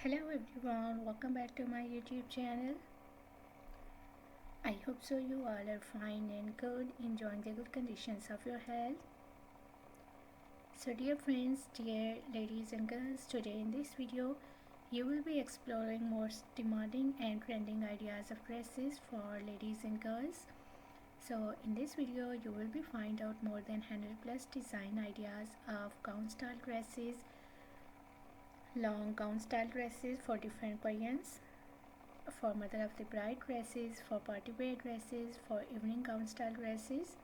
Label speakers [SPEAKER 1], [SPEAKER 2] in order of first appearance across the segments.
[SPEAKER 1] Hello everyone, welcome back to my YouTube channel. I hope so you all are fine and good, enjoying the good conditions of your health. So dear friends, dear ladies and girls, today in this video you will be exploring most demanding and trending ideas of dresses for ladies and girls. So in this video you will be find out more than 100 plus design ideas of gown style dresses, long gown style dresses for different variants, for mother of the bride dresses, for party wear dresses, for evening gown style dresses,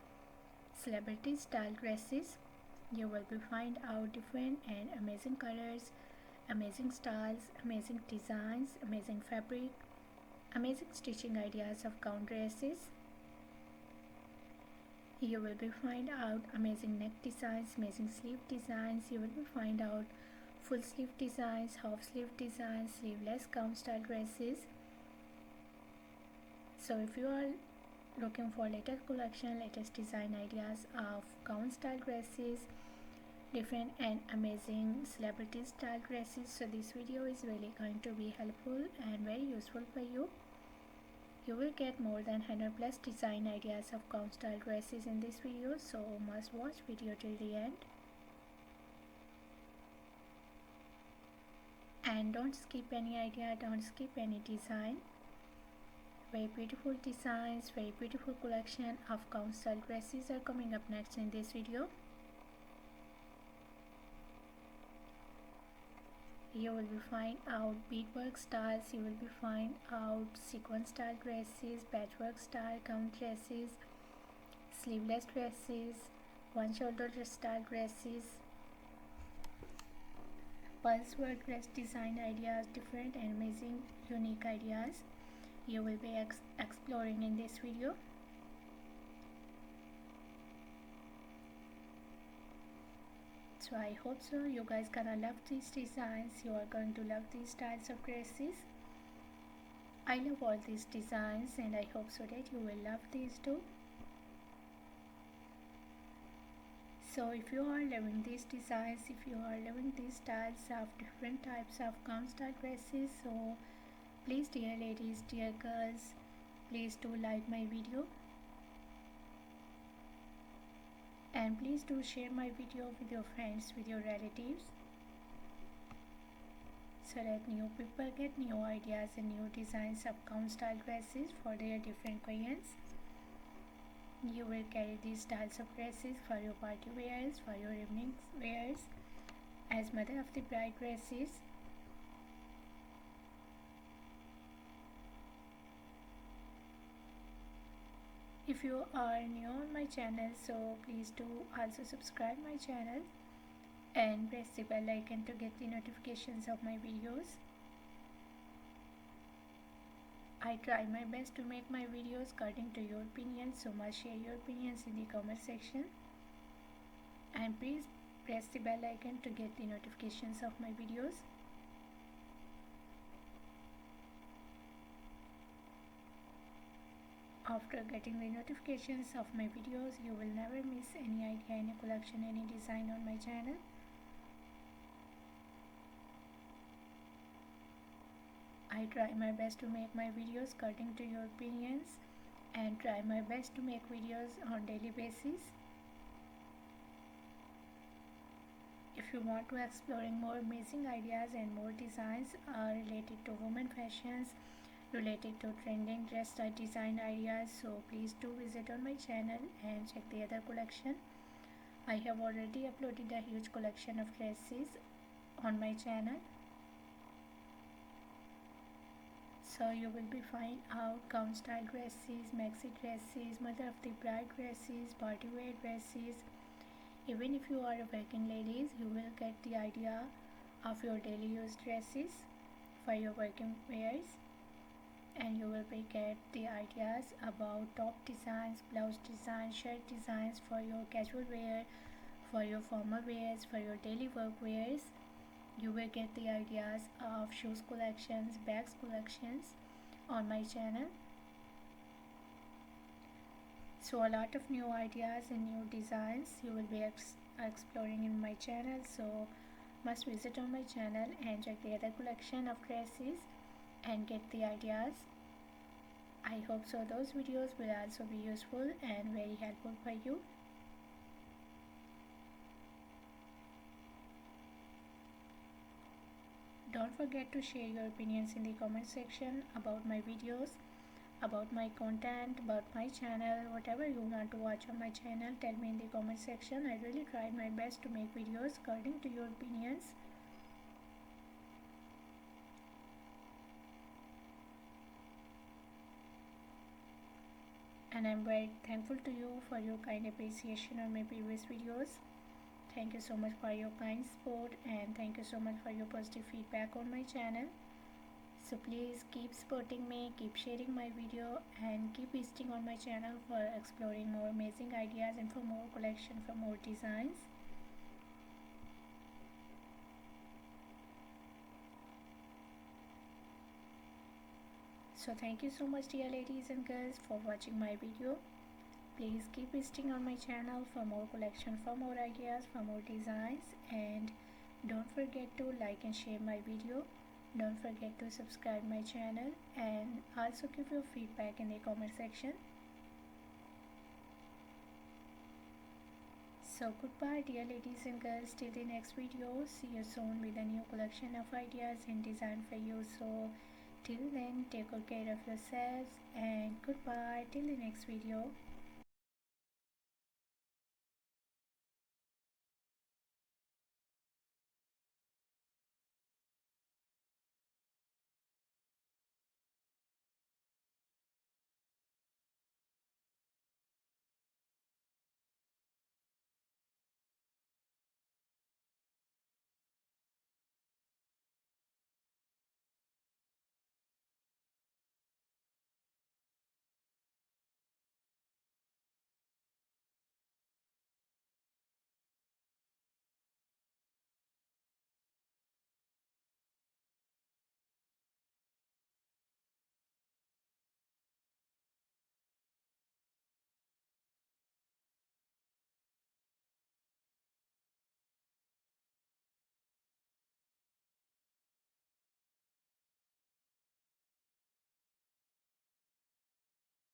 [SPEAKER 1] celebrity style dresses. You will be find out different and amazing colors, amazing styles, amazing designs, amazing fabric, amazing stitching ideas of gown dresses. You will be find out amazing neck designs, amazing sleeve designs. You will be find out full sleeve designs, half sleeve designs, sleeveless gown style dresses. So if you are looking for latest collection, latest design ideas of gown style dresses, different and amazing celebrity style dresses, so this video is really going to be helpful and very useful for you. You will get more than 100 plus design ideas of gown style dresses in this video, so must watch video till the end. And don't skip any idea, don't skip any design. Very beautiful designs, very beautiful collection of gown style dresses are coming up next in this video. You will be find out beadwork styles, you will be find out sequin style dresses, patchwork style gown dresses, sleeveless dresses, one shoulder style dresses, pulse work dress design ideas, different and amazing unique ideas you will be exploring in this video. So I hope so you guys gonna love these designs, you are going to love these styles of dresses. I love all these designs and I hope so that you will love these too. So if you are loving these designs, if you are loving these styles of different types of gown style dresses, so please dear ladies, dear girls, please do like my video and please do share my video with your friends, with your relatives, so that new people get new ideas and new designs of gown style dresses for their different clients. You will carry these styles of dresses for your party wears, for your evening wears, as mother of the bride dresses. If you are new on my channel, so please do also subscribe my channel and press the bell icon to get the notifications of my videos. I try my best to make my videos according to your opinions, so must share your opinions in the comment section and please press the bell icon to get the notifications of my videos. After getting the notifications of my videos, you will never miss any idea, any collection, any design on my channel. I try my best to make my videos according to your opinions and try my best to make videos on daily basis. If you want to exploring more amazing ideas and more designs related to women fashions, related to trending dress style design ideas, so please do visit on my channel and check the other collection. I have already uploaded a huge collection of dresses on my channel. So you will be find out gown style dresses, maxi dresses, mother of the bride dresses, party wear dresses. Even if you are a working ladies, you will get the idea of your daily use dresses for your working wears, and you will be get the ideas about top designs, blouse designs, shirt designs for your casual wear, for your formal wears, for your daily work wears. You will get the ideas of shoes collections, bags collections on my channel. So a lot of new ideas and new designs you will be exploring in my channel, so must visit on my channel and check the other collection of dresses and get the ideas. I hope so those videos will also be useful and very helpful for you. Don't forget to share your opinions in the comment section about my videos, about my content, about my channel, whatever you want to watch on my channel. Tell me in the comment section. I really tried my best to make videos according to your opinions. And I'm very thankful to you for your kind appreciation on my previous videos. Thank you so much for your kind support and thank you so much for your positive feedback on my channel. So please keep supporting me, keep sharing my video and keep visiting on my channel for exploring more amazing ideas and for more collection, for more designs. So thank you so much dear ladies and girls for watching my video. Please keep visiting on my channel for more collection, for more ideas, for more designs, and don't forget to like and share my video. Don't forget to subscribe my channel and also give your feedback in the comment section. So goodbye dear ladies and girls, till the next video. See you soon with a new collection of ideas and design for you. So till then, take good care of yourselves and goodbye till the next video.